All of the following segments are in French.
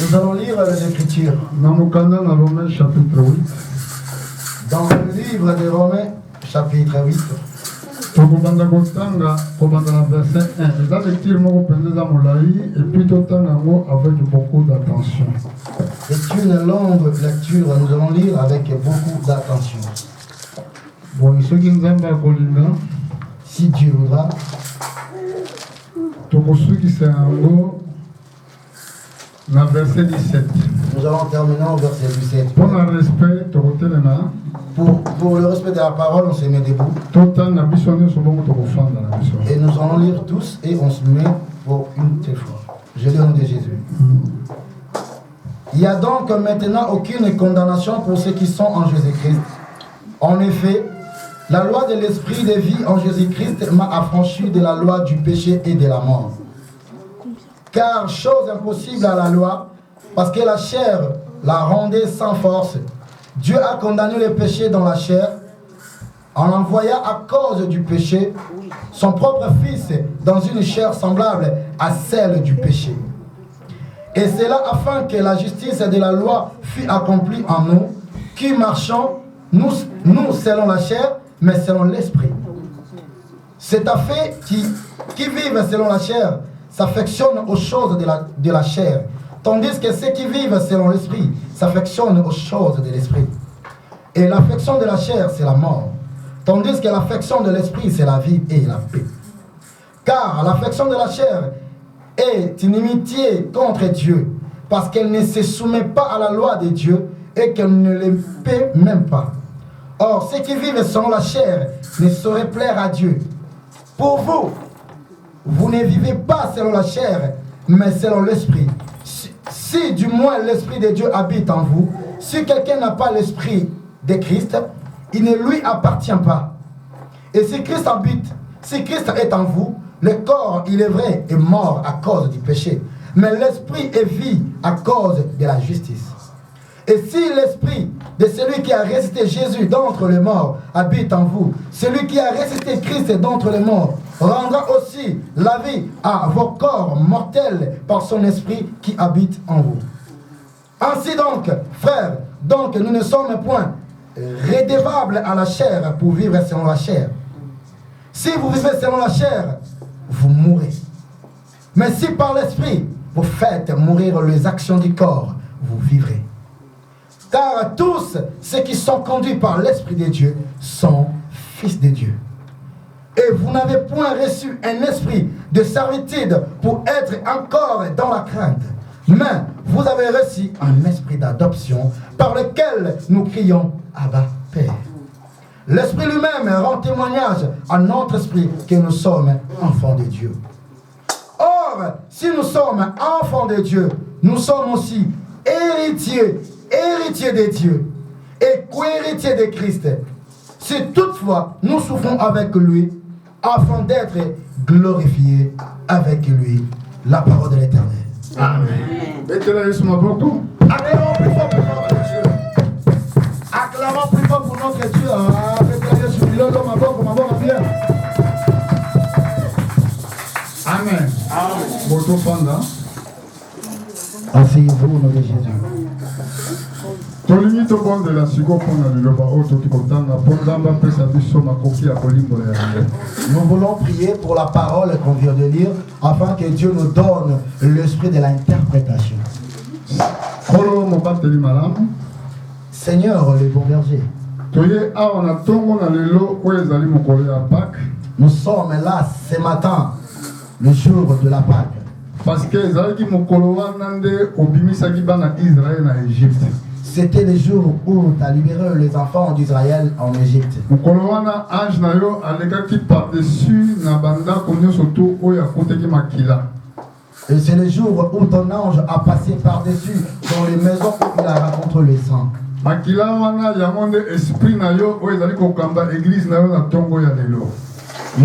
Nous allons lire les Écritures. Dans Romains chapitre 8. Dans le livre de Romains chapitre 8. C'est une longue lecture, nous allons lire avec beaucoup d'attention. Si Dieu voudra, verset 17. Nous allons terminer au verset 17. Pour le respect, pour le respect de la parole, on se met debout. Et nous allons lire tous et on se met pour une telle fois. Je lis au nom de Jésus. Il n'y a donc maintenant aucune condamnation pour ceux qui sont en Jésus-Christ. En effet, la loi de l'esprit de vie en Jésus-Christ m'a affranchi de la loi du péché et de la mort. Car chose impossible à la loi, parce que la chair la rendait sans force, Dieu a condamné le péché dans la chair, en envoyant à cause du péché son propre Fils dans une chair semblable à celle du péché. Et c'est là afin que la justice de la loi fût accomplie en nous, qui marchons, nous selon la chair, mais selon l'esprit. C'est à fait qui vivent selon la chair s'affectionnent aux choses de la chair, tandis que ceux qui vivent selon l'esprit s'affectionnent aux choses de l'esprit. Et l'affection de la chair, c'est la mort, tandis que l'affection de l'esprit, c'est la vie et la paix. Car l'affection de la chair est inimitié contre Dieu, parce qu'elle ne se soumet pas à la loi de Dieu et qu'elle ne le paie même pas. Or, ceux qui vivent selon la chair ne sauraient plaire à Dieu. Pour vous, vous ne vivez pas selon la chair, mais selon l'esprit. Si du moins l'esprit de Dieu habite en vous, si quelqu'un n'a pas l'esprit de Christ, il ne lui appartient pas. Et si Christ habite, si Christ est en vous, le corps, il est vrai, est mort à cause du péché, mais l'esprit est vie à cause de la justice. Et si l'esprit de celui qui a ressuscité Jésus d'entre les morts habite en vous, celui qui a ressuscité Christ d'entre les morts rendra aussi la vie à vos corps mortels par son esprit qui habite en vous. Ainsi donc, frères, donc nous ne sommes point redevables à la chair pour vivre selon la chair. Si vous vivez selon la chair, vous mourrez. Mais si par l'esprit, vous faites mourir les actions du corps, vous vivrez. Car tous ceux qui sont conduits par l'Esprit de Dieu sont fils de Dieu. Et vous n'avez point reçu un esprit de servitude pour être encore dans la crainte. Mais vous avez reçu un esprit d'adoption par lequel nous crions Abba, Père. L'Esprit lui-même rend témoignage à notre esprit que nous sommes enfants de Dieu. Or, si nous sommes enfants de Dieu, nous sommes aussi héritiers de Dieu et co-héritiers de Christ. Si toutefois nous souffrons avec lui, afin d'être glorifiés avec lui. La parole de l'Éternel. Amen. Acclamons plus fort pour notre Dieu. Acclamons plus fort pour notre Dieu. Amen. Amen. Asseyez-vous au nom de Jésus. Nous voulons prier pour la parole qu'on vient de lire afin que Dieu nous donne l'esprit de l'interprétation. Seigneur, le bon berger, nous sommes là ce matin, le jour de la Pâque. Parce que c'était le jour où tu as libéré les enfants d'Israël en Égypte. Et c'est le jour où ton ange a passé par-dessus dans les maisons où il a rencontré les saints.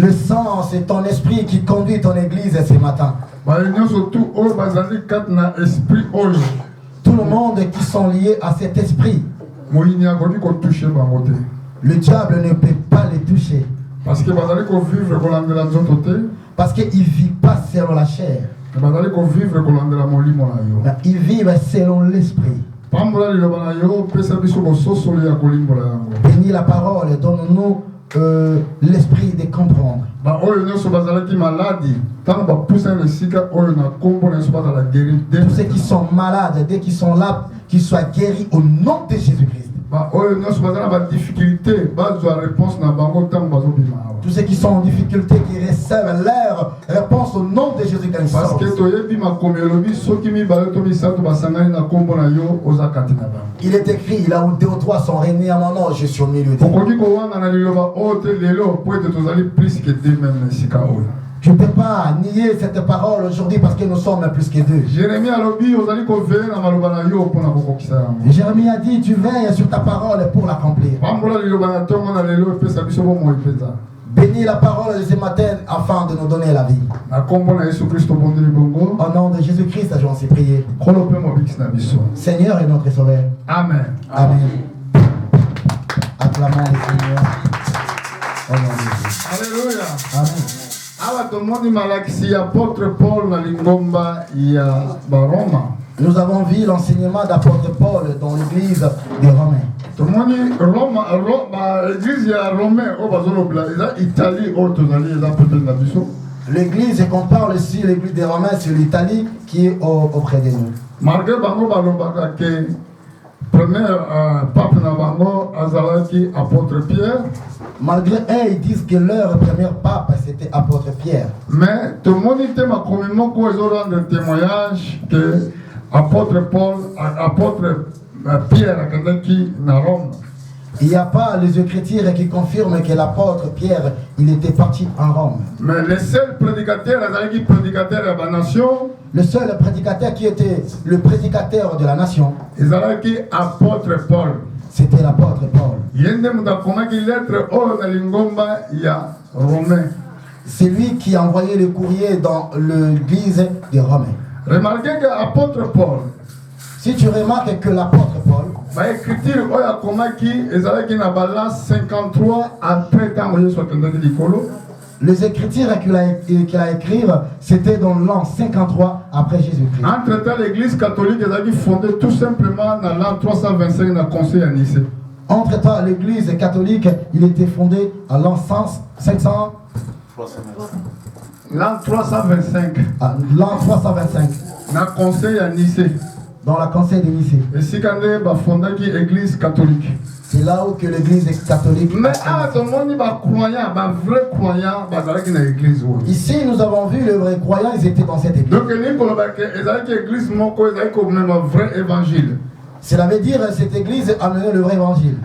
Le sang, c'est ton esprit qui conduit ton église ce matin. Tout le monde qui sont liés à cet esprit, le diable ne peut pas les toucher. Parce qu'il ne vit pas selon la chair. Ils vivent selon l'esprit. Bénis la parole, donne-nous l'esprit de comprendre. Tous ceux qui sont malades, dès qu'ils sont là, qu'ils soient guéris au nom de Jésus-Christ. Tous ceux qui sont en difficulté, qui reçoivent leur réponse au nom de Jésus-Christ. Parce que il est écrit, là où 2 ou 3 sont réunis à mon nom, je suis au milieu d'eux. Je ne peux pas nier cette parole aujourd'hui parce que nous sommes plus que 2. Jérémie a dit, tu veilles sur ta parole pour l'accomplir. Bénis la parole de ce matin afin de nous donner la vie. Au nom de Jésus-Christ, j'en suis prié. Seigneur et notre Sauveur. Amen. Amen. Acclamons le Seigneur. Au nom de Jésus. Alléluia. Amen. Nous avons vu l'enseignement d'apôtre Paul dans l'église des Romains. L'église qu'on parle ici, l'église des Romains, c'est l'Italie qui est auprès de nous. Malgré Malgré eux, ils disent que leur premier pape c'était apôtre Pierre. Mais tout le monde était ma communion pour rendre témoignage que apôtre Paul, apôtre Pierre, qui n'a Rome. Il n'y a pas les Écritures qui confirment que l'apôtre Pierre, il était parti en Rome. Mais le seul prédicateur, de la nation, le seul prédicateur qui était le prédicateur de la nation, apôtre Paul. C'était l'apôtre Paul. C'est lui qui a envoyé le courrier dans l'église des Romains. Remarquez que l'apôtre Paul, si tu remarques que l'apôtre Paul, écriture 53 après quand les écritures qu'il a écrites, c'était dans l'an 53 après Jésus-Christ. Entre-temps, l'église catholique est fondée tout simplement dans l'an 325 dans le conseil à Nice. Entre-temps, l'église catholique, il était fondé à l'an 500. L'an 325. L'an 325. Dans le conseil à Nice. Dans la conseil de Nice. Et si quand on a fondé l'église catholique. C'est là où que l'église est catholique. Mais tout le monde croyant, vrai croyant, dans l'église. Ici, nous avons vu les vrais croyants, ils étaient dans cette église. Donc, l'église, un vrai évangile. Cela veut dire que cette église a mené le vrai évangile.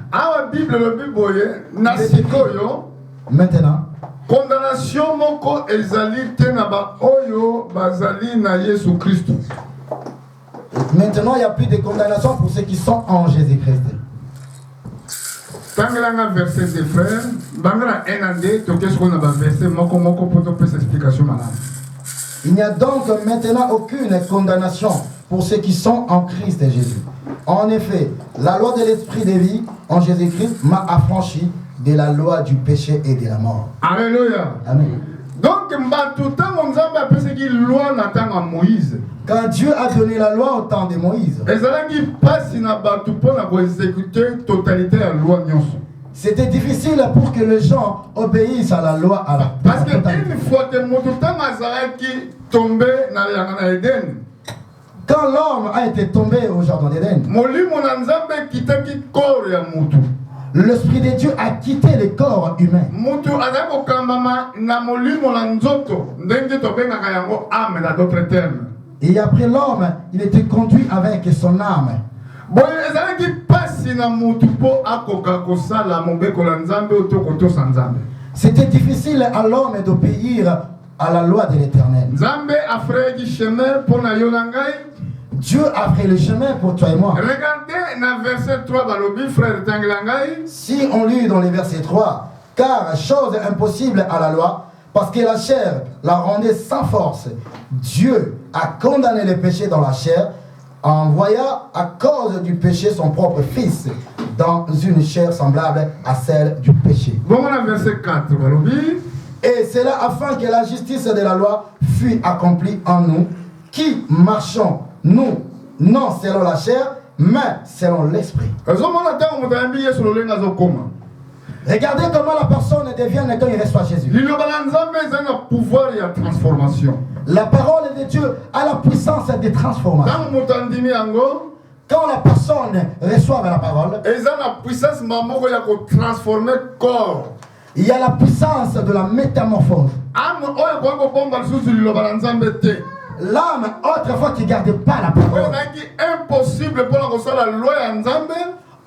Maintenant, condamnation moko ezali te na ba oyo bazali na Yesu Christ. Maintenant, il n'y a plus de condamnation pour ceux qui sont en Jésus-Christ. Tangela verset des frères, bangala enande to qu'est-ce qu'on a verset moko pour te faire explication madame. Il n'y a donc maintenant aucune condamnation pour ceux qui sont en Christ Jésus. En effet, la loi de l'esprit de vie en Jésus-Christ m'a affranchi de la loi du péché et de la mort. Alléluia. Amen. Donc, loi Moïse. Quand Dieu a donné la loi au temps de Moïse, c'était difficile pour que les gens obéissent à la loi. Parce que une fois que tombé quand l'homme a été tombé au jardin d'Éden, l'Esprit de Dieu a quitté le corps humain. Et après l'homme, il était conduit avec son âme. C'était difficile à l'homme d'obéir à la loi de l'Éternel. Dieu a fait le chemin pour toi et moi. Regardez dans verset 3 frère Tangelangai. Si on lit dans les versets 3, car chose impossible à la loi, parce que la chair la rendait sans force, Dieu a condamné le péché dans la chair, en envoyant à cause du péché son propre fils dans une chair semblable à celle du péché. Bon, on a verset 4, et c'est là afin que la justice de la loi fût accomplie en nous, qui marchons, nous, non selon la chair, mais selon l'esprit. Regardez comment la personne devient quand il reçoit Jésus. La parole de Dieu a la puissance de transformation. Quand la personne reçoit la parole, il y a la puissance de la métamorphose. L'âme, autrefois, qui ne gardait pas la parole.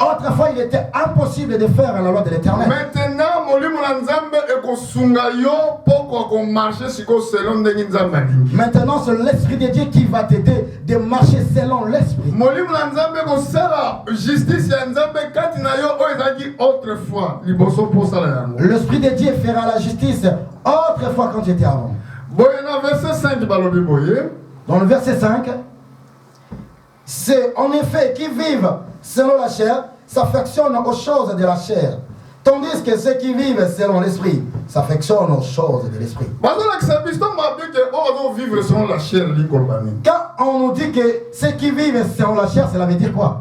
Autrefois, il était impossible de faire la loi de l'Éternel. Maintenant, c'est l'Esprit de Dieu qui va t'aider de marcher selon l'Esprit. L'Esprit de Dieu fera la justice autrefois quand tu étais avant. Dans le verset 5, c'est en effet qui vivent selon la chair s'affectionnent aux choses de la chair, tandis que ceux qui vivent selon l'esprit s'affectionnent aux choses de l'esprit. Quand on nous dit que ceux qui vivent selon la chair, cela veut dire quoi?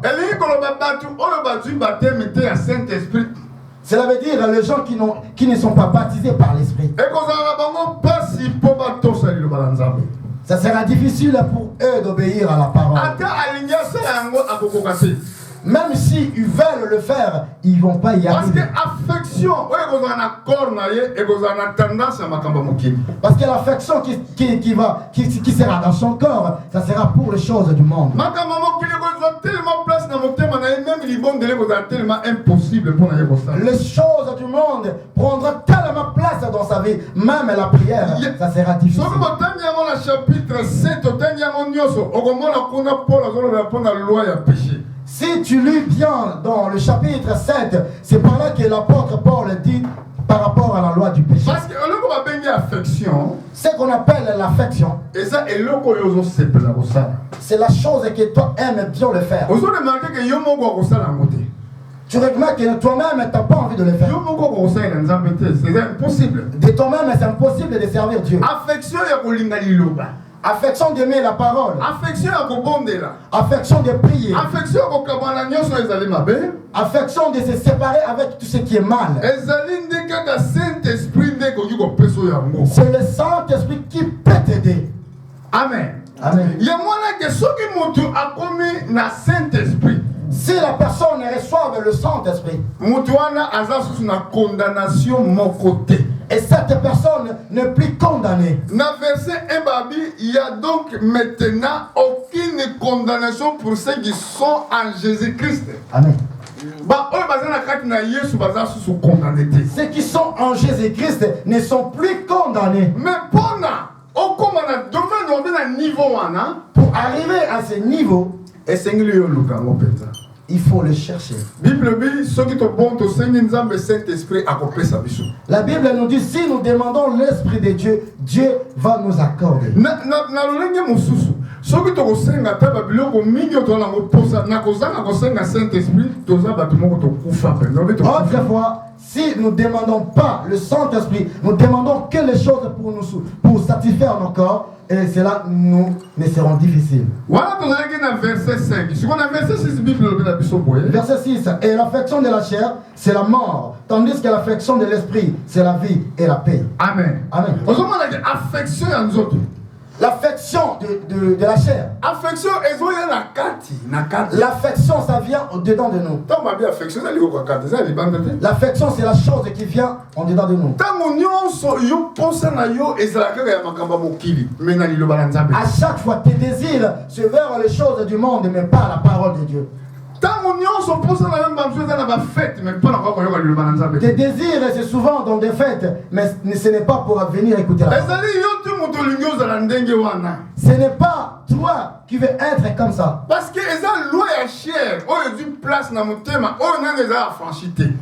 Cela veut dire les gens qui ne sont pas baptisés par l'esprit. Ça sera difficile pour eux d'obéir à la parole. Même s'ils veulent le faire, ils ne vont pas y arriver. Parce que l'affection qui sera dans son corps, ça sera pour les choses du monde. Les choses du monde prendront tellement place dans sa vie, même la prière, ça sera difficile. Si tu lis bien dans le chapitre 7, c'est par là que l'apôtre Paul dit par rapport à la loi du péché. Parce que ce qu'on appelle l'affection, c'est la chose que toi aimes bien le faire. Tu remarques que toi-même, tu n'as pas envie de le faire. De toi-même, c'est impossible de servir Dieu. Affection d'aimer la parole. Affection de prier. Affection de se séparer avec tout ce qui est mal. C'est le Saint-Esprit qui peut t'aider. Amen. Amen. Si la personne reçoit le Saint-Esprit, et cette personne n'est plus condamnée. Dans verset 1, il y a donc maintenant aucune condamnation pour ceux qui sont en Jésus-Christ. Amen. Ceux qui sont en Jésus-Christ ne sont plus condamnés. Mais pour arriver à ce niveau, il faut le chercher. La Bible nous dit, si nous demandons l'Esprit de Dieu, Dieu va nous accorder. Autrefois, si nous ne demandons pas le Saint-Esprit, nous demandons que les choses pour satisfaire nos corps, et cela nous seront difficiles. Voilà verset 5. Verset 6. Et l'affection de la chair, c'est la mort, tandis que l'affection de l'esprit, c'est la vie et la paix. Amen. Amen. L'affection de la chair. L'affection, ça vient au-dedans de nous. L'affection, c'est la chose qui vient au-dedans de nous. À chaque fois, tes désirs se vers les choses du monde, mais pas la parole de Dieu. Tes désirs, c'est souvent dans des fêtes, mais ce n'est pas pour venir écouter la parole. Ce n'est pas toi qui veux être comme ça. Parce que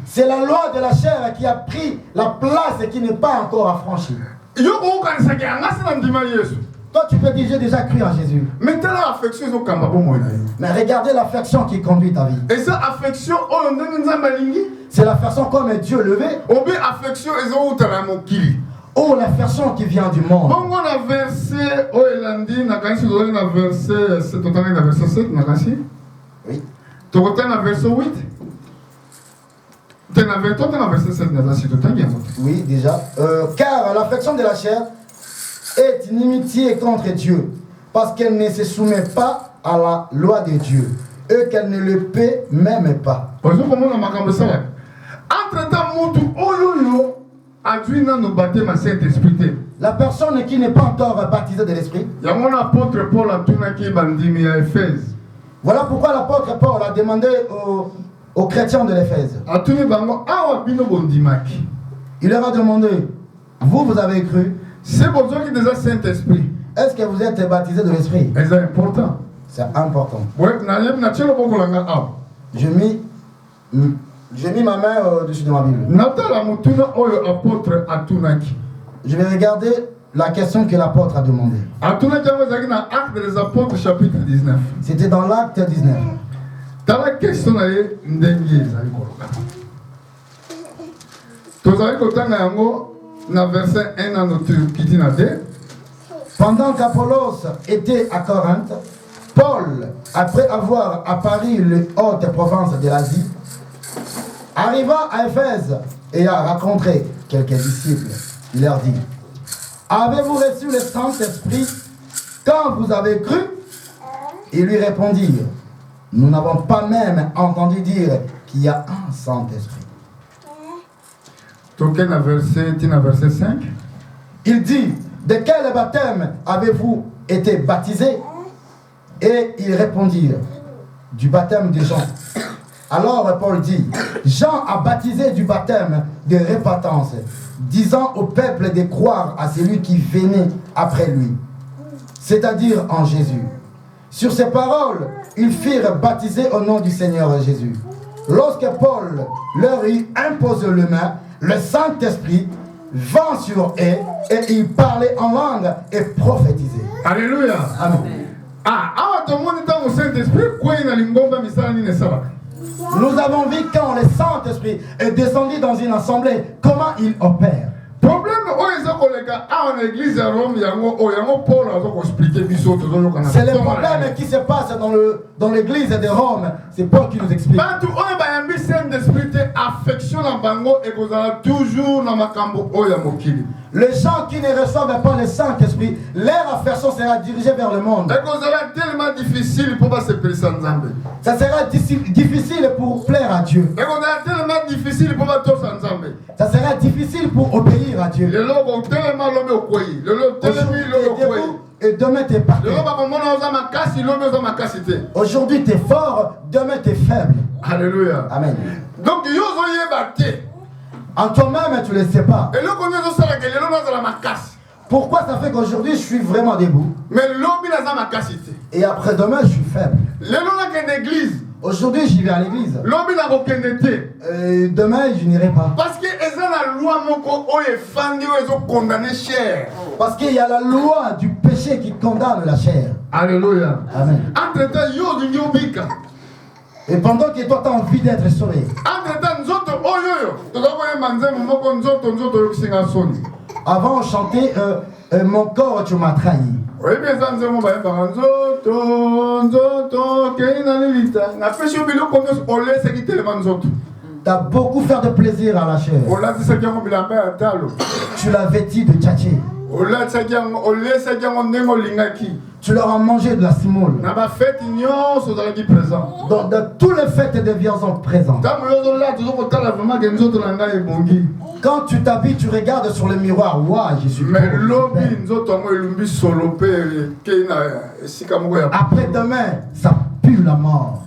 c'est la loi de la chair qui a pris la place et qui n'est pas encore affranchie. Toi, tu peux dire, j'ai déjà cru en Jésus. Mais regardez l'affection qui conduit ta vie. C'est l'affection comme Dieu le veut. ou l'affection qui vient du monde. Bon, on a versé au Elandi, na kansi on a versé 7, on a versé 7, na kansi. Oui. Tu as versé 8. Tu as versé 7, na kansi. Oui, déjà. Car l'affection de la chair est une inimitié contre Dieu, parce qu'elle ne se soumet pas à la loi de Dieu, et qu'elle ne le paie même pas. La personne qui n'est pas encore baptisée de l'Esprit. Voilà pourquoi l'apôtre Paul a demandé aux chrétiens de l'Éphèse. Il leur a demandé, vous avez cru? Est-ce que vous êtes baptisé de l'Esprit? C'est important. C'est important. J'ai mis ma main au-dessus de ma Bible. Je vais regarder la question que l'apôtre a demandée. C'était dans l'acte 19. Pendant qu'Apollos était à Corinthe, Paul, après avoir apparu les hautes provinces de l'Asie, arriva à Éphèse et a rencontré quelques disciples. Il leur dit, avez-vous reçu le Saint-Esprit quand vous avez cru? Ils lui répondirent, nous n'avons pas même entendu dire qu'il y a un Saint-Esprit. Verset 5. Il dit, de quel baptême avez-vous été baptisés? Et ils répondirent, du baptême de Jean. Alors Paul dit, Jean a baptisé du baptême de repentance, disant au peuple de croire à celui qui venait après lui, c'est-à-dire en Jésus. Sur ces paroles, ils firent baptiser au nom du Seigneur Jésus. Lorsque Paul leur eut imposé les mains, le Saint-Esprit vint sur eux et ils parlaient en langue et prophétisaient. Alléluia. Amen. Nous avons vu quand le Saint-Esprit est descendu dans une assemblée, comment il opère. C'est le problème qui se passe dans l'église de Rome. C'est Paul qui nous explique. Les gens qui ne reçoivent pas le Saint-Esprit, leur affection sera dirigée vers le monde. Ça sera difficile pour plaire à Dieu. Ça sera difficile pour obéir à Dieu. Et demain t'es parti. Aujourd'hui t'es fort, demain t'es faible. Alléluia. Amen. Donc, en toi-même tu ne le sais pas. Pourquoi ça fait qu'aujourd'hui je suis vraiment debout? Et après demain je suis faible. Aujourd'hui j'y vais à l'église. Et demain je n'irai pas. Parce qu'il y a la loi du péché qui condamne la chair. Alléluia. Amen. Et pendant que toi tu as envie d'être sauvé, avant on chantait mon corps tu m'as trahi. Tu as beaucoup fait de plaisir à la chair. Tu l'as vêtu de tchatché. Tu leur as mangé de la semoule. Dans tous les fêtes de viande sont présents. Quand tu t'habilles, tu regardes sur le miroir. Waouh, je suis beau. Après demain, ça pue la mort.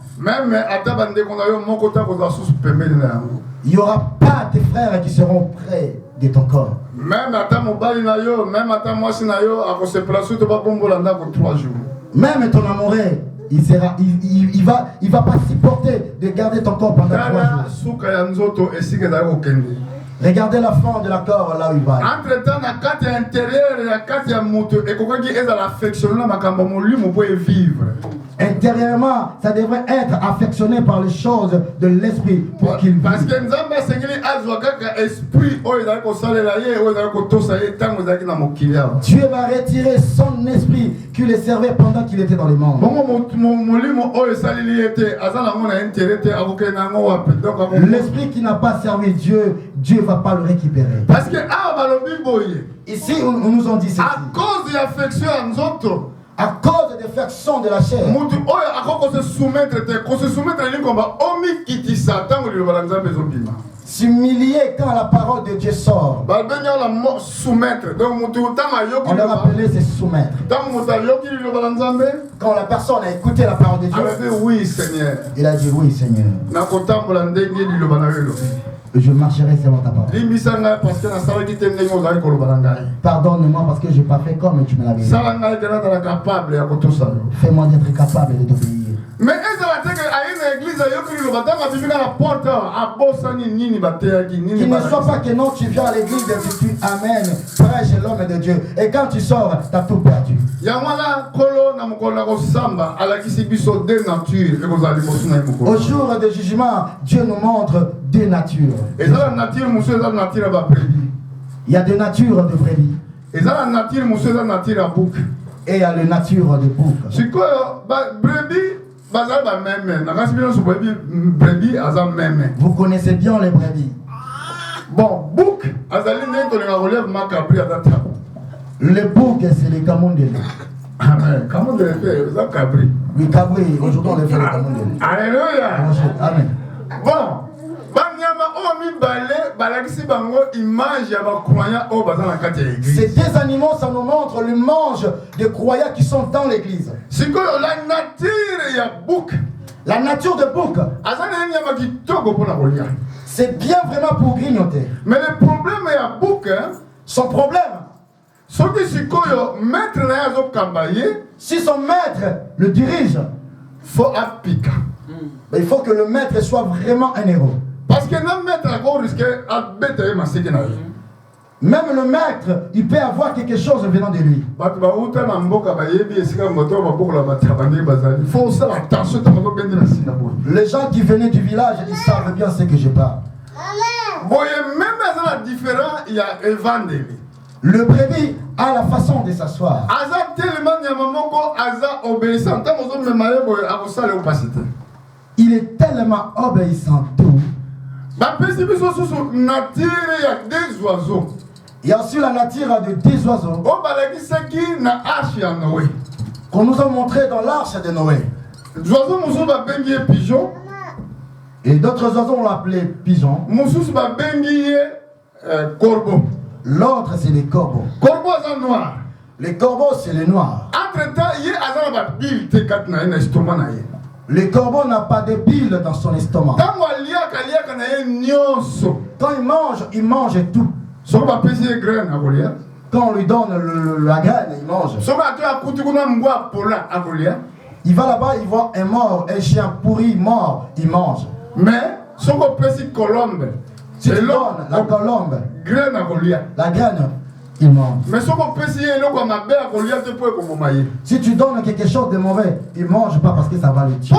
Il n'y aura pas tes frères qui seront près de ton corps. Même ton amoureux, il va pas supporter de garder ton corps pendant 3 jours. Regardez la forme de la corps là où il va. Entre-temps, la carte intérieure et la carte à moto, et qu'on dit l'affection là, ma vivre. Intérieurement, ça devrait être affectionné par les choses de l'esprit pour qu'il Parce vive. que Nzamba sengeli azwa kaka esprit oyo ezali kosalela ye oyo ezali kotosa ye ntango ezalaki na mokili awa. Dieu va retirer son esprit qui le servait pendant qu'il était dans le monde. Bongo molimo oyo esaleli ye te aza nango na intérêt te akokende nango wapi. L'esprit qui n'a pas servi Dieu, Dieu ne va pas le récupérer. Parce que awa balobi boye. Ici, on nous ont dit ceci. À cause de l'affection à nous autres. À cause des affections de la chair. Mutu oyo akoko se soumettre te, ko se soumettre ni komba omi kitisa tango li bala nzambe zobima. S'humilier quand la parole de Dieu sort. Ba benya la soumettre. Donc mutu tama yoki. On leur appelait se soumettre. Tango muta yoki li bala nzambe. Quand la personne a écouté la parole de Dieu, il a dit oui Seigneur. Il a dit oui Seigneur. Na kotambola ndenge li bala yo. Je marcherai selon ta parole. Pardonne-moi parce que je n'ai pas fait comme tu me l'avais dit. Fais-moi d'être capable de t'obéir. Mais qu'il ne soit pas que non, tu viens à l'église et tu amènes, prêche l'homme de Dieu. Et quand tu sors, tu as tout perdu. Au jour de jugement, Dieu nous montre deux natures. Il y a deux natures de brebis. Et il y a la nature de bouc. Vous connaissez bien les brebis. Bon, bouc, le bouc, c'est les camondélés. Amen. Camondélé, c'est cabri. Oui, cabri, aujourd'hui on les fait les camondélés. Alléluia. Amen. Bon. Ces deux animaux, ça nous montre le mange des croyants qui sont dans l'église. La nature de bouc, c'est bien vraiment pour grignoter. Mais le problème est à bouc, son problème, si son maître le dirige, il faut que le maître soit vraiment un héros. Parce que même le maître, il peut avoir quelque chose venant de lui. Les gens qui venaient du village, ils savent bien ce que je parle. Le brebis a la façon de s'asseoir. Il est tellement obéissant tout. Il y a aussi la nature de deux oiseaux qu'on nous a montré dans l'arche de Noé. Et d'autres oiseaux on l'appelait pigeon. L'autre c'est les corbeaux. Les corbeaux c'est les noirs. Le corbeau n'a pas de bile dans son estomac. Quand il mange tout. Quand on lui donne la graine, il mange. Il va là-bas, il voit un mort, un chien pourri, mort, il mange. Mais, si tu donnes la colombe, la graine, il mange. Si tu donnes quelque chose de mauvais, il ne mange pas parce que ça va le tuer.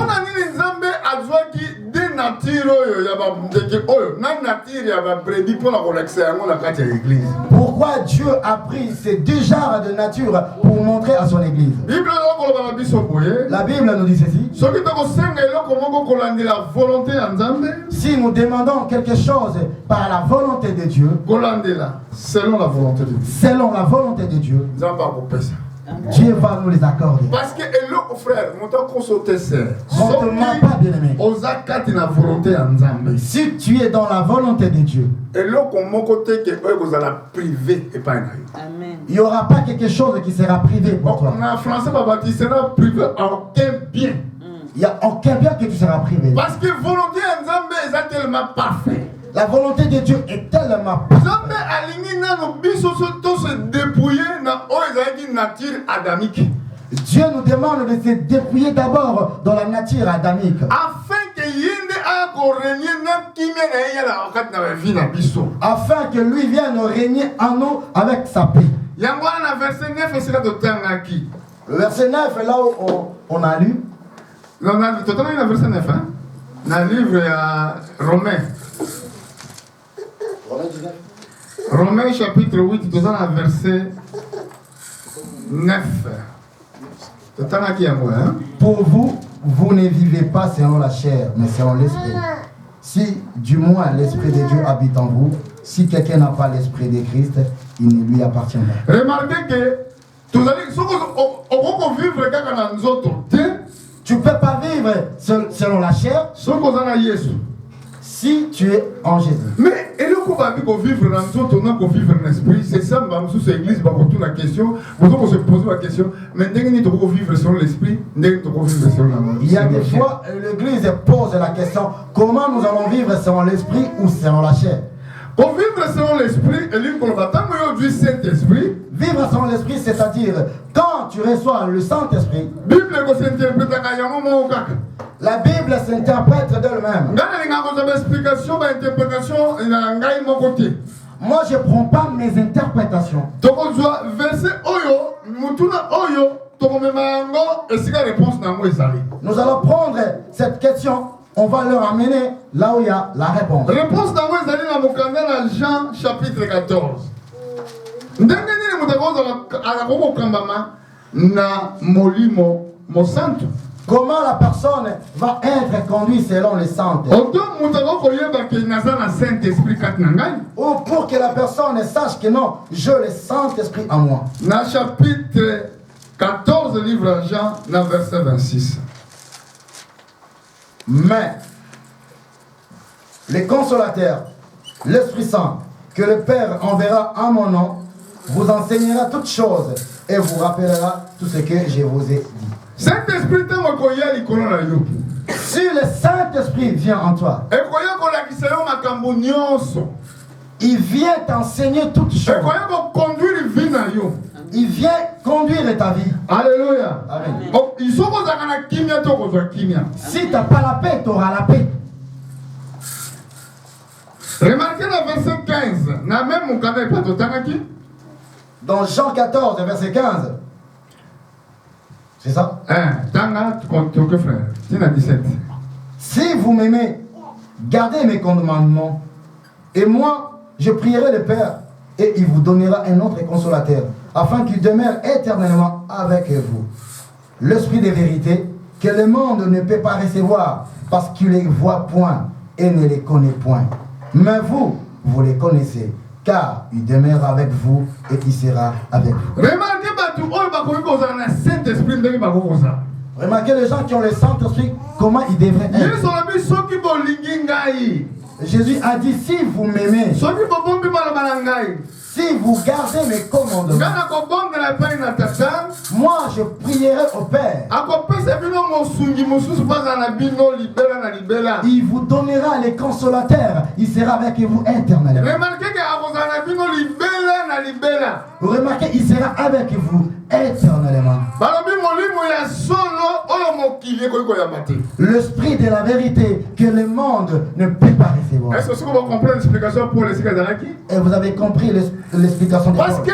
Pourquoi Dieu a pris ces deux genres de nature pour montrer à son église? La Bible nous dit ceci. Si nous demandons quelque chose par la volonté de Dieu, selon la volonté de Dieu, selon la volonté de Dieu, Dieu va nous les accorder. Parce que frère, si tu es dans la volonté de Dieu, il n'y aura pas quelque chose qui sera privé pour toi. En français, tu seras privé à aucun bien. Il n'y a aucun bien que tu seras privé. Parce que la volonté est tellement parfaite. La volonté de Dieu est tellement parfaite. Dieu nous demande de se dépouiller d'abord dans la nature adamique. Afin que lui vienne régner en nous avec sa paix. Le verset 9 est là où on a lu. Non, totalement dans le verset 9. Hein? Dans le livre Romain. Romain chapitre 8, dans le verset 9. Totalement qui est moi. Hein? Pour vous, vous ne vivez pas selon la chair, mais selon l'esprit. Si, du moins, l'esprit de Dieu habite en vous, si quelqu'un n'a pas l'esprit de Christ, il ne lui appartient pas. Remarquez que tu ne peux pas vivre selon la chair si tu es en Jésus. Mais il faut vivre dans notre vivre en esprit. C'est ça, sous l'église, la question. Vous se poser la question. Mais dès que tu vivre selon l'esprit, dès que tu vivre selon la chair. Il y a des fois, l'église pose la question comment nous allons vivre selon l'esprit ou selon la chair. Pour vivre selon l'esprit, Saint-Esprit. Vivre selon l'esprit, c'est-à-dire quand tu reçois le Saint-Esprit, la Bible s'interprète d'elle-même. Moi, je ne prends pas mes interprétations. Nous allons prendre cette question. On va leur amener là où il y a la réponse. Réponse dans Jean chapitre 14. Comment la personne va être conduite selon le Saint-Esprit? Ou pour que la personne sache que non, j'ai le Saint-Esprit en moi. Dans chapitre 14, livre Jean, verset 26. Mais les consolateurs, l'Esprit Saint, que le Père enverra en mon nom, vous enseignera toutes choses et vous rappellera tout ce que je vous ai dit. Saint-Esprit, si le Saint-Esprit vient en toi, il vient t'enseigner toutes choses. Il vient conduire ta vie. Alléluia. Amen. Si tu n'as pas la paix, tu auras la paix. Remarquez le verset 15. Dans Jean 14, verset 15. C'est ça? Si vous m'aimez, gardez mes commandements. Et moi, je prierai le Père. Et il vous donnera un autre consolateur, afin qu'il demeure éternellement avec vous. L'esprit de vérité, que le monde ne peut pas recevoir, parce qu'il ne les voit point et ne les connaît point. Mais vous, vous les connaissez, car il demeure avec vous et il sera avec vous. Remarquez les gens qui ont le Saint-Esprit, comment ils devraient être. Jésus a dit, si vous m'aimez, si vous gardez mes commandements, moi je prierai au Père. Il vous donnera les consolateurs. Il sera avec vous éternellement. Vous remarquez, il sera avec vous éternellement. L'esprit de la vérité que le monde ne peut pas recevoir. Est-ce que vous comprenez l'explication pour les Sikazanaki? Et vous avez compris l'explication de parce que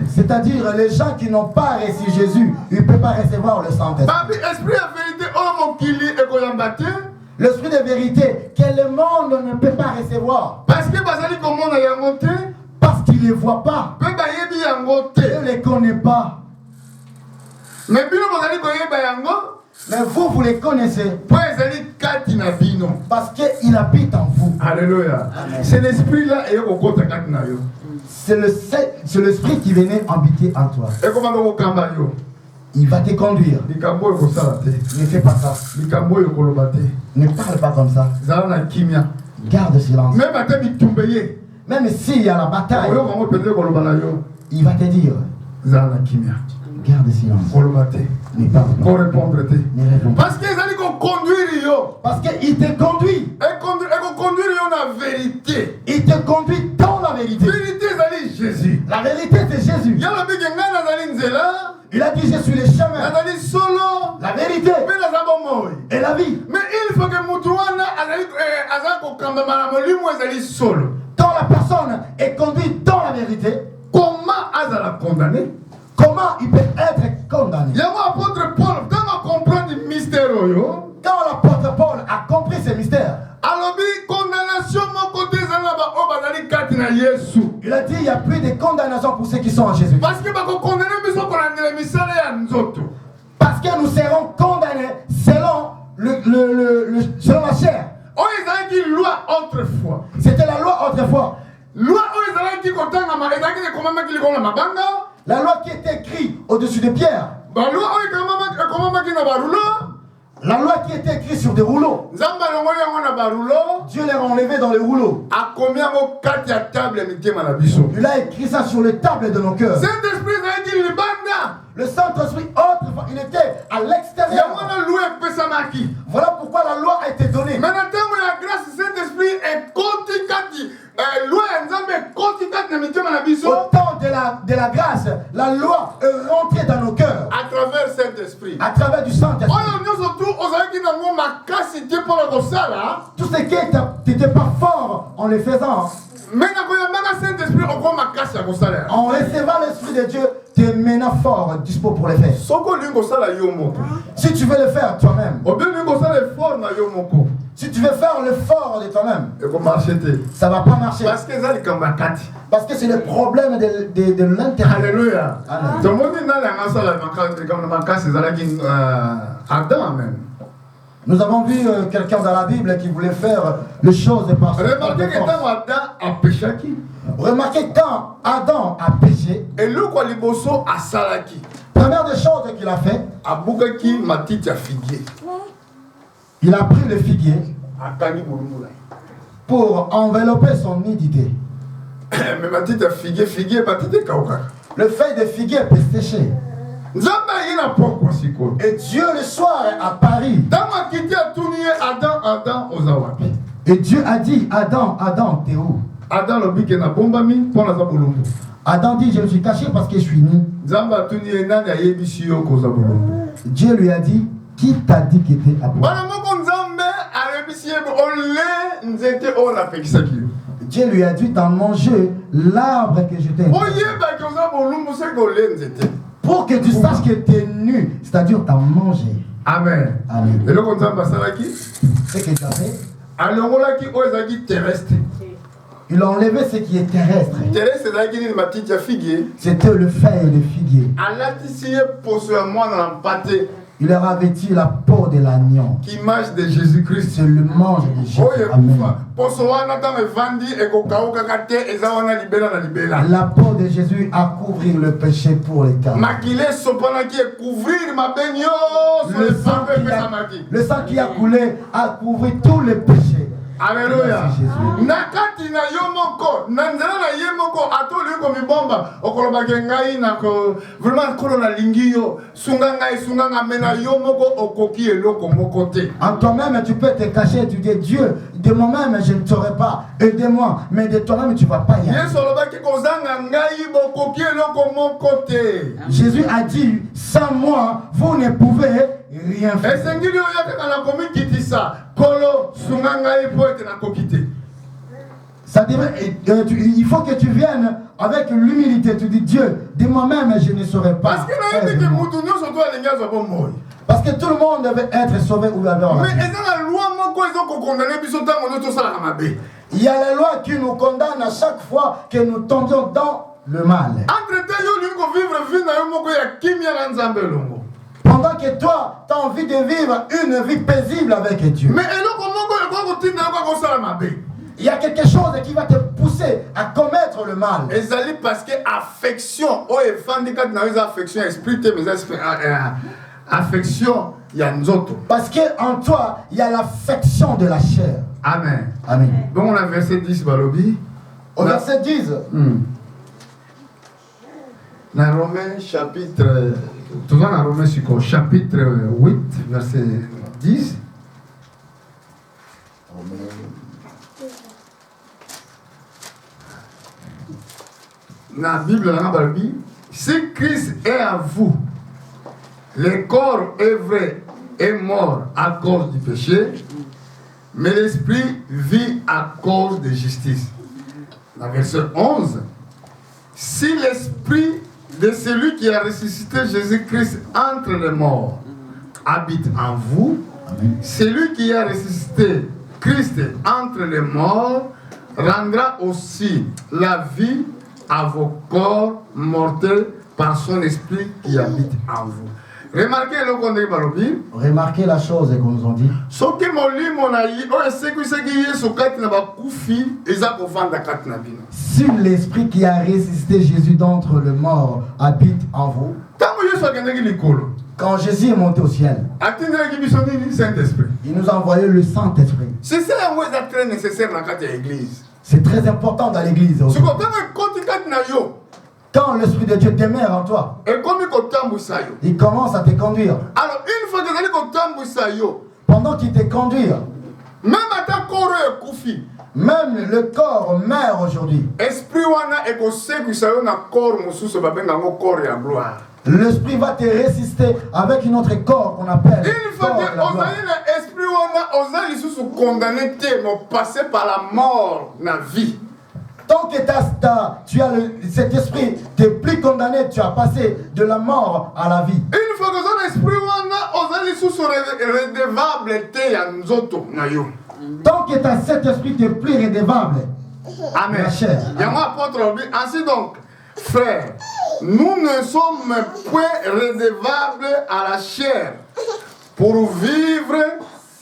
c'est-à-dire les gens qui n'ont pas reçu Jésus, ils ne peuvent pas recevoir le Saint-Esprit. L'esprit de vérité que le monde ne peut pas recevoir. Parce qu'il ne les voit pas. Il ne les connaît pas. Mais vous les connaissez. Parce qu'il habite en vous. Alléluia. C'est l'esprit-là et c'est l'esprit qui venait habiter en toi. Il va te conduire. Ne fais pas ça. Ne parle pas comme ça. Garde silence. Même s'il y a la bataille, il va te dire. Garde silence. Ne parle pas. Pour répondre. Ne réponds pas. Parce qu'ils allaient conduire. Parce qu'il te conduit. Et conduire la vérité. Il te conduit dans la vérité. Vérité, c'est Jésus. La vérité, c'est Jésus. Il a dit, je suis le chemin, la vérité et la vie. Mais il faut que quand la personne est conduite dans la vérité, comment elle la condamner? Comment Nani. L'apôtre Paul, quand on comprend le mystère, Quand l'apôtre Paul a compris ces mystères, il a dit il n'y a plus de condamnation pour ceux qui sont en Jésus. Parce que nous serons condamnés selon selon la chair. C'était la loi autrefois. La loi qui était écrite au-dessus des pierres. La loi qui était écrite sur des rouleaux. Dieu les a enlevés dans les rouleaux. Il a écrit ça sur les tables de nos cœurs. Le Saint-Esprit, autrefois, il était à l'extérieur. Voilà pourquoi la loi a été donnée. Au temps de la grâce, la loi est rentrée dans nos cœurs. À travers Saint-Esprit. À travers du Saint-Esprit. Tout ce qui n'était pas fort en les faisant. En recevant l'Esprit de Dieu, tu es maintenant fort, dispo pour les faire. Si tu veux le faire toi-même, si tu veux faire l'effort de toi-même, ça ne va pas marcher. Parce que c'est le problème de l'intérieur. Alléluia. Nous avons vu quelqu'un dans la Bible qui voulait faire les choses par son propre force. Remarquez quand Adam a péché, première des choses qu'il a fait, il a pris le figuier pour envelopper son nid d'idées. Le feuille de figuier peut sécher. Et Dieu le soir à Paris. Et Dieu a dit, Adam, t'es où? Adam dit, je me suis caché parce que je suis nu. Dieu lui a dit, qui t'a dit qu'il était à boire? Dieu lui a dit, t'as mangé l'arbre que je t'ai. Pour que tu saches que tu es nu, c'est-à-dire tu as mangé. Amen. Amen. Et le contraire, c'est que tu as fait. Il a enlevé ce qui est terrestre. C'était le feuille de figuier. Il leur a vêtu la peau de l'agneau. Qui mange de Jésus-Christ. C'est le mange de Jésus. Amen. La peau de Jésus a couvert le péché pour les cas. Le sang qui a coulé a couvert tous les péchés. Alléluia. Nakati na yomoko, nanzela na yemoko, atoli mi bomba, okolobake ngai nako, vraiment kolo na lingio, sunga mena yomoko okoki eloko moko te. En toi-même tu peux te cacher, tu dis Dieu, de moi-même je ne saurais pas, aide-moi, mais de toi-même tu ne vas pas y aller. Jésus a dit, sans moi, vous ne pouvez rien faire. Ça devrait, il faut que tu viennes avec l'humilité. Tu dis Dieu, de moi-même je ne saurais pas. Parce que tout le monde devait être sauvé ou avoir la vie. Il y a la loi qui nous condamne à chaque fois que nous tombions dans le mal. Pendant que toi, tu as envie de vivre une vie paisible avec Dieu. Il y a quelque chose qui va te pousser à commettre le mal. Parce que affection, affection, il y a nous autres. Parce qu'en toi, il y a l'affection de la chair. Amen. Amen. Donc on a verset 10, Balobi. Au verset 10. Dans Romains chapitre, toujours dans Romains chapitre 8, verset 10. Dans la Bible, si Christ est à vous, le corps est vrai et mort à cause du péché, mais l'esprit vit à cause de justice. Dans verset 11, si l'esprit de celui qui a ressuscité Jésus-Christ entre les morts habite en vous. Amen. Celui qui a ressuscité Christ entre les morts rendra aussi la vie à vos corps mortels par son esprit qui habite en vous. Remarquez le qu'on dit balobi. Remarquez la chose qu'on nous a dit. Ce que mon lit mon aïe, oh c'est que c'est qui est sur quatre n'a pas koufi, et ça pour vendre quatre n'a bino. Si l'esprit qui a ressuscité Jésus d'entre les morts habite en vous, Tant que je sois quelqu'un qui l'école. quand Jésus est monté au ciel, Attendez qui bisonne le Saint-Esprit. il nous a envoyé le Saint-Esprit. C'est ça un très nécessaire dans la église. C'est très important dans l'église. Ce qu'on peut compter quatre na yo. Quand l'Esprit de Dieu demeure en toi, Et comme il compte ça yo. il commence à te conduire. Alors une fois que vous allez compter ça yo, Pendant qu'il te conduit, même à ta corps koufi. même le corps meurt aujourd'hui. Esprit wana et que c'est que ça yo na corps mususu ba benga ngo corps ya gloire. L'Esprit va te résister avec une autre corps qu'on appelle Une fois corps que de la gloire. on a un esprit wana osa lisusu condamné te mo passer par la mort na vie. Tant que tu as cet esprit, tu es plus condamné, tu as passé de la mort à la vie. Une fois que son esprit wana osa lisusu redevable te ya nzoto na yo. Tant que tu as cet esprit, tu es plus redevable. Amen. La chair. Yama apôtre Obi. Ainsi donc, frères, nous ne sommes point redevables à la chair pour vivre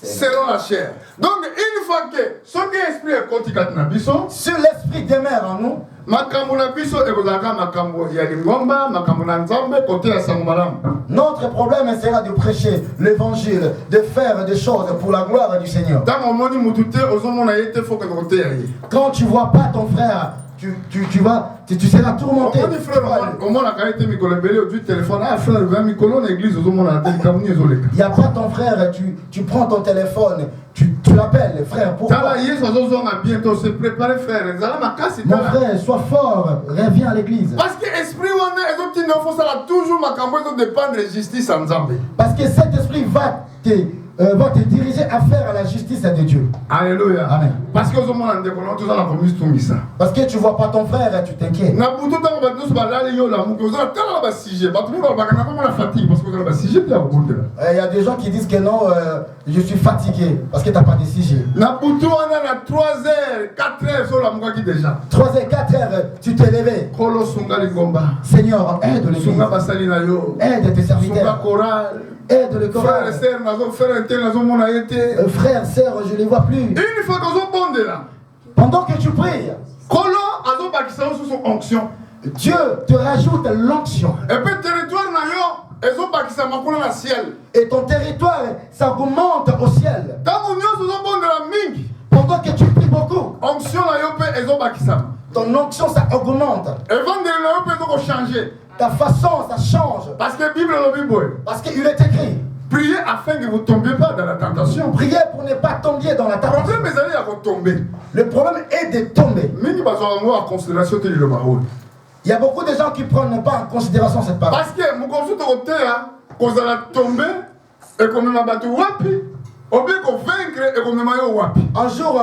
selon la chair. Donc, une fois que son esprit est continu na biso, Si l'esprit demeure en nous, makambo na biso ekozaka makambo ya lingomba, makambo na nzambe côté ya sango malamu. notre problème sera de prêcher l'évangile, de faire des choses pour la gloire du Seigneur. Tant omoni mutu te ozomona ye te faut que côté ya ye. Quand tu ne vois pas ton frère, tu seras tourmenté. Omoni frère omona ka été mikolo belé du téléphone ah frère va mikolo na église ozomona na téléphone ezoleka. Il n'y a pas ton frère, tu prends ton téléphone, tu l'appelles, frère, pourquoi? Tala yesu azozonga bientôt se préparer frère ezala makasi Mon tala. frère, sois fort, reviens à l'église. Parce que esprit wana ezotinda ofosala toujours makambo ezodépendre justice ya nzambe. Parce que cet esprit va te diriger à faire la justice de Dieu. Alléluia. Amen. Parce que ozomona ndeko na tozala komisi tungisa. Parce que tu ne vois pas ton frère et tu t'inquiètes. Na butu ntango bato nyonso balali yo lamuki ozala tala na basujet bato moto balobaka na komona fatigue parce que ozala basujet te ya kobondela. Il y a des gens qui disent que non, je suis fatigué parce que tu n'as pas de sujet. Na butu wana na 3h 4h so lamukaki déjà. 3h, 4h, tu t'es levé. Kolo sunga lingomba. Seigneur, aide l'église. Sunga basali na yo. Aide tes Sunga serviteurs. chorale. Aide le Frère corps. et sœur nazo frère et tel nazo mona yete. Frères, sœurs, je ne les vois plus. Une fois que zo bondela. Pendant que tu pries, Kolo azo bakisa sous son onction. Dieu te rajoute l'onction. Et puis territoire na yo ezo bakisa makolo na ciel. Et ton territoire, ça augmente au ciel. Tango nyonso zo bondela mingi. Pendant que tu pries beaucoup, Onction na yo pe ezo bakisa. ton onction, ça augmente. Evangile na yo pe ezo changer. Ta façon, ça change. Parce que Bible lobi boy. Parce qu'il est écrit, Priez afin que vous ne tombiez pas dans la tentation. priez pour ne pas tomber dans la Le tentation. problème est à tomber. Le problème est de tomber. Mingi bazwa en considération te le baoul. Il y a beaucoup de gens qui ne prennent pas en considération cette parole. Parce que mon consul de côté qu'on va tomber et qu'on me battu wapi. Ou bien qu'on vaincre et qu'on me maille wapi. Un jour,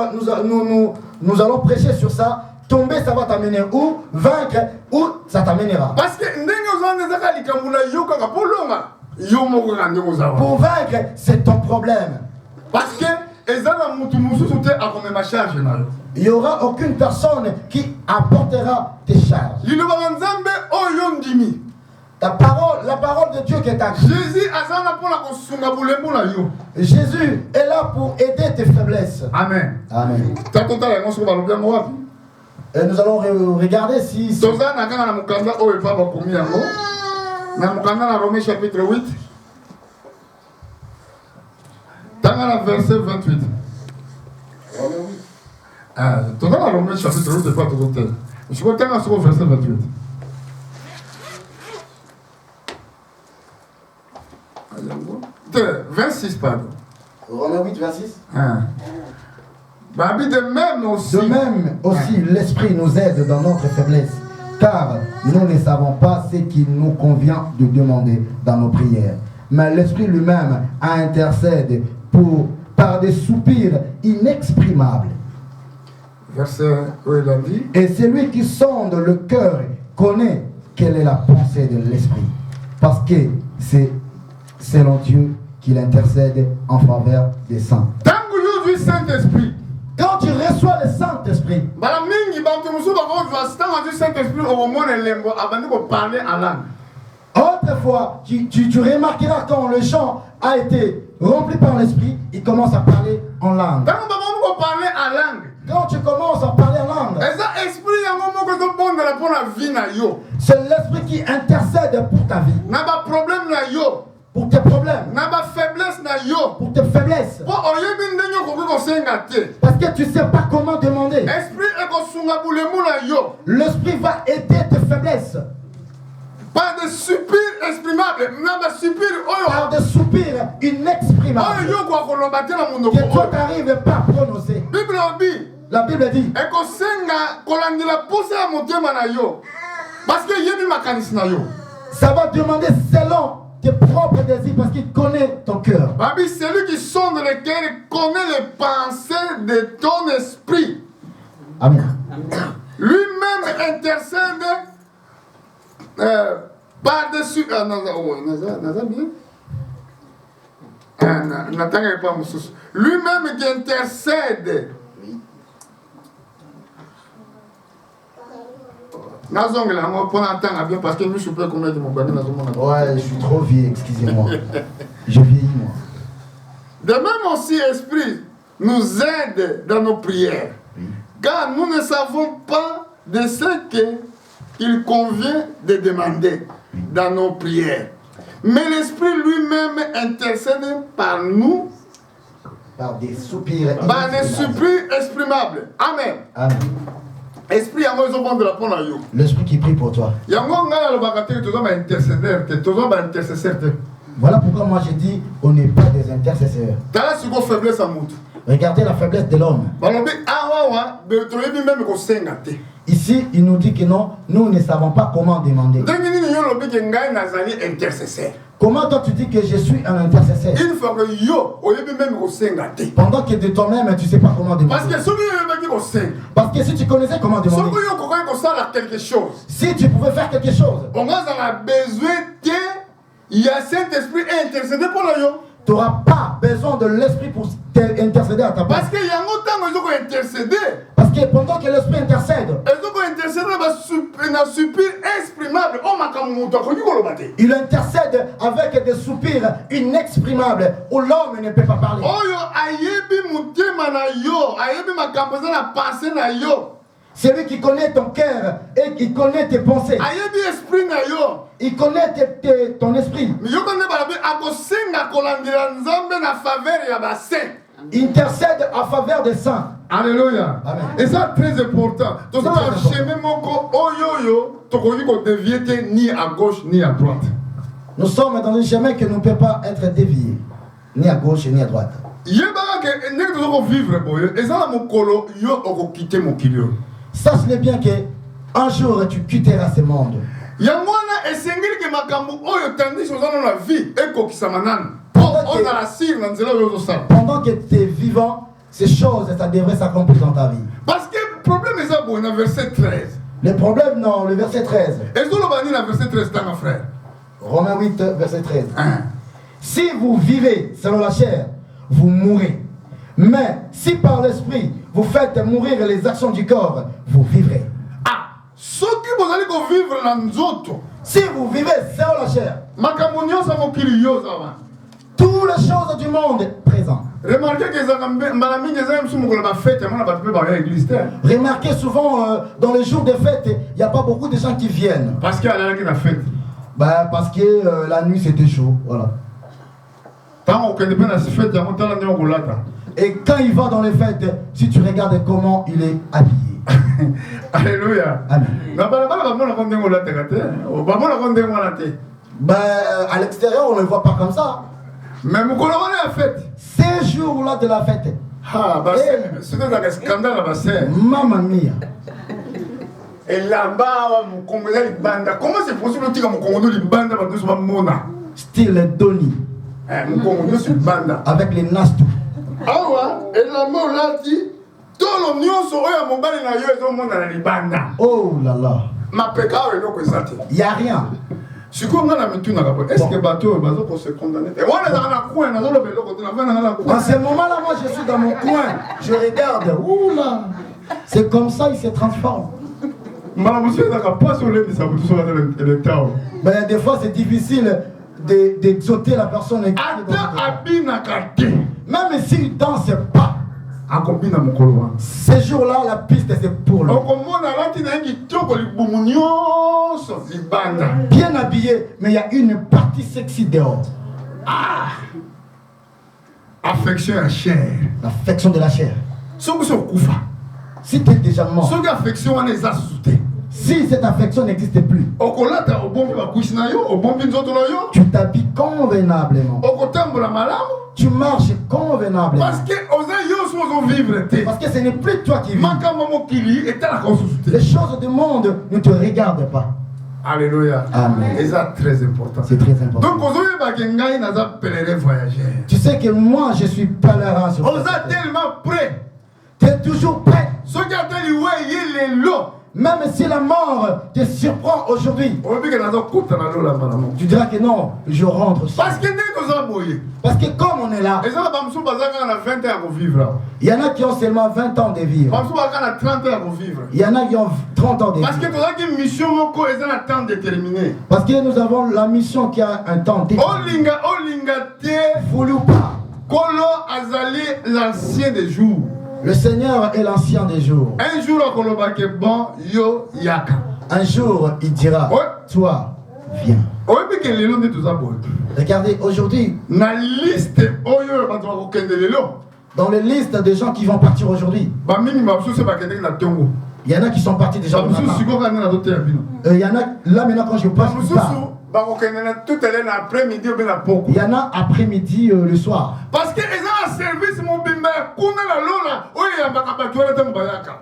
nous allons prêcher sur ça. Tomber, ça va t'amener où? Vaincre, où ça t'amènera. Parce que ndenge ozana zaka likambula yo kaka polonga. Yo moko ngande ozawa. Pour vaincre, c'est ton problème. Parce que ezana mutu mususu te akome ma charge na yo. Il n'y aura aucune personne qui apportera tes charges. Liloba nzambe oyo ndimi. La parole de Dieu qui est à Jésus azana pour la kosunga bulembu na yo. Jésus est là pour aider tes faiblesses. Amen. Amen. Ta tota ya ngoso balobya ngo wapi? Et nous allons regarder si... Toza na kanga na mukanda oyo pa bakomi yango. Na mukanda na Romains chapitre 8. Tanga na verset 28. Ah, toza na Romains chapitre 8 pas tout côté. Je crois tanga sur verset 28. Allez, 26 pardon. Romains 8, 26. Ah. Bah, de même aussi. De même aussi, l'Esprit nous aide dans notre faiblesse, car nous ne savons pas ce qu'il nous convient de demander dans nos prières. Mais l'Esprit lui-même intercède par des soupirs inexprimables. Verset où il a dit. Et celui qui sonde le cœur connaît quelle est la pensée de l'Esprit. Parce que c'est selon Dieu qu'il intercède en faveur des saints. Saint-Esprit. Quand tu reçois le Saint-Esprit, autrefois, tu remarqueras quand le chant a été rempli par l'Esprit, il commence à parler en langue. Quand tu commences à parler en langue, c'est l'Esprit qui intercède pour ta vie, pour tes problèmes, pour tes faiblesses. Parce que tu ne sais pas comment demander. L'Esprit va aider tes faiblesses. Par des soupirs exprimables, par des soupirs inexprimables que toi t'arrives pas à prononcer. La Bible dit ça va demander selon tes propres désirs parce qu'il connaît ton cœur. Celui qui sonde le cœur connaît les pensées de ton esprit. Amen. Lui-même intercède par-dessus. Lui-même qui intercède. Ouais, je suis trop vieux, excusez-moi. Je vieillis, moi. De même aussi, Esprit nous aide dans nos prières. Car nous ne savons pas de ce qu'il convient de demander dans nos prières. Mais l'Esprit lui-même intercède par nous par des soupirs exprimables. Amen. Amen. Esprit, l'Esprit qui prie pour toi. Voilà pourquoi moi j'ai dit on n'est pas des intercesseurs. Regardez la faiblesse de l'homme. Ici, il nous dit que non, nous ne savons pas comment demander. Comment toi tu dis que je suis un intercesseur? Pendant que de toi-même tu ne sais pas comment demander. Parce que si tu connaissais comment demander, si tu pouvais faire quelque chose, il y a Saint-Esprit intercédé pour le tu n'auras pas besoin de l'Esprit pour intercéder à ta place. Parce qu'il y a longtemps qu'ils ont intercédé. Parce que pendant que l'Esprit intercède, il intercède avec des soupirs inexprimables où l'homme ne peut pas parler. C'est lui qui connaît ton cœur et qui connaît tes pensées. Il connaît ton esprit. Il intercède en faveur des saints. Alléluia. Amen. Et ça très important. Donc ça ni à gauche ni à droite. Nous sommes dans un chemin qui ne peut pas être dévié, ni à gauche ni à droite. Sache-le bien que un jour tu quitteras ce monde. Pendant que tu es vivant, ces choses, ça devrait s'accomplir dans ta vie. Parce que le problème est ça, le verset 13. Le problème, non, le verset 13. Est-ce que le verset 13, mon frère? Romains 8, verset 13. Si vous vivez selon la chair, vous mourrez. Mais si par l'esprit, vous faites mourir les actions du corps, vous vivrez. Ce qui vous allez vivre dans nous autres. Si vous vivez selon la chair, toutes les choses du monde présentes. Remarquez souvent dans les jours de fête, il n'y a pas beaucoup de gens qui viennent. Parce qu'il y a la fête. Bah, parce que la nuit c'était chaud. Voilà. Et quand il va dans les fêtes, si tu regardes comment il est habillé. Alléluia. Amen. Bah, à l'extérieur, on ne le voit pas comme ça. Mais vous connaissez la fête. Ces jours-là de la fête. Ah, bah c'est un scandale là-bas. Mamma mia. Et là-bas, comment c'est possible que mon Congo li banda ba douce mona? Style Doni. Mon Congo sur banda avec les nastou. Ah ouais, et là moi là dit tout le nyonso oyo mobali na yo ezo mona na libanda. Oh là là. Il n'y a rien. Est-ce que bateau se condamner? En ce moment-là, moi je suis dans mon coin, je regarde, oula, c'est comme ça il se transforme. Mais des fois c'est difficile d'exhorter la personne. Même s'il ne danse pas, ces jours-là, la piste c'est pour lui. Bien habillé, mais il y a une partie sexy dehors. Affection à chair. L'affection de la chair. Si tu es déjà mort, si cette affection n'existe plus, tu t'habilles convenablement, tu marches convenablement. Parce que ce n'est plus toi qui vis. Les choses du monde ne te regardent pas. Alléluia. Amen. Et ça très important. C'est très important. Donc, tu sais que moi je suis pèlerin sur on est tellement prêt. Tu es toujours prêt. Ce qui a été le même si la mort te surprend aujourd'hui, tu diras que non, je rentre. Parce que comme on est là, il y en a qui ont seulement 20 ans de vivre. Il y en a qui ont 30 ans de vivre. Parce que nous avons la mission qui a un temps déterminé. Voulu ou pas, l'ancien des jours. Le Seigneur est l'ancien des jours. Un jour, un jour, il dira, toi, viens. Regardez, aujourd'hui, dans les listes des gens qui vont partir aujourd'hui, il y en a qui sont partis déjà. Il y en a, là maintenant quand je passe, il y en a après-midi le soir. Parce que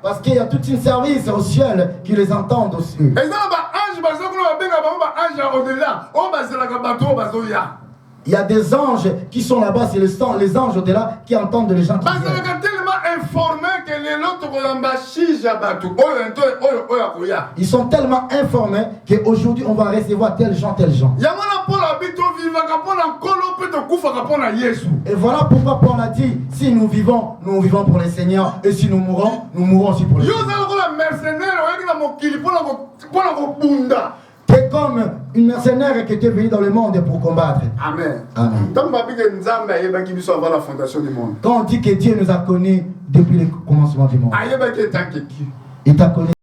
parce qu'il y a tout un service au ciel qui les entendent aussi. Il y a des anges qui sont là-bas, c'est les anges au-delà qui entendent les gens qui viennent. Ils sont tellement informés qu'aujourd'hui on va recevoir tel gens. Et voilà pourquoi Paul a dit, si nous vivons pour le Seigneur, et si nous mourons aussi pour le Seigneur. C'est comme une mercenaire qui était venue dans le monde pour combattre. Amen. Amen. La fondation du monde. Quand on dit que Dieu nous a connus depuis le commencement du monde, il t'a connu.